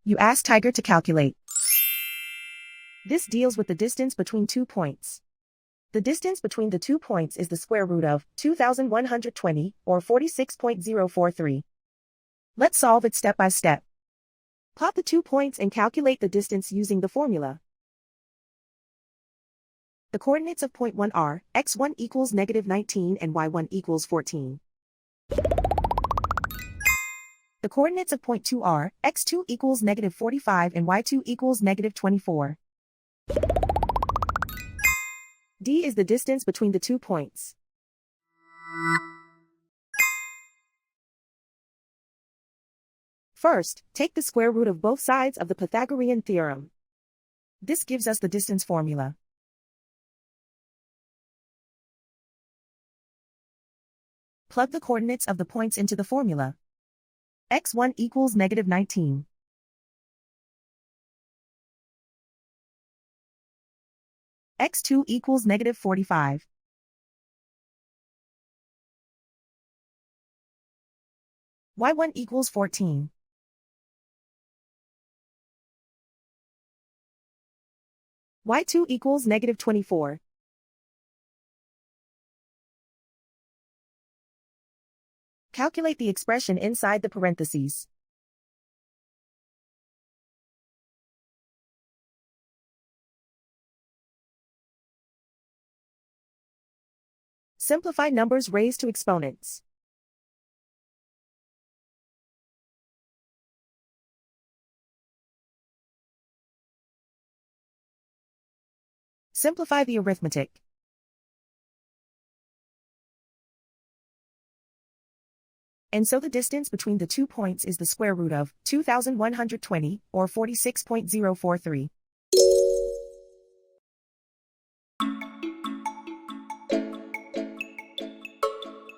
You ask Tiger to calculate. This deals with the distance between 2 points. The distance between the 2 points is the square root of 2,120, or 46.043. Let's solve it step by step. Plot the 2 points and calculate the distance using the formula. The coordinates of point 1 are, x1 equals -19 and y1 equals 14. The coordinates of point 2 are, x2 equals -45 and y2 equals -24. D is the distance between the 2 points. First, take the square root of both sides of the Pythagorean theorem. This gives us the distance formula. Plug the coordinates of the points into the formula. x1 equals -19. x2 equals -45. y1 equals 14. y2 equals -24. Calculate the expression inside the parentheses. Simplify numbers raised to exponents. Simplify the arithmetic. And so the distance between the 2 points is the square root of 2,120, or 46.043.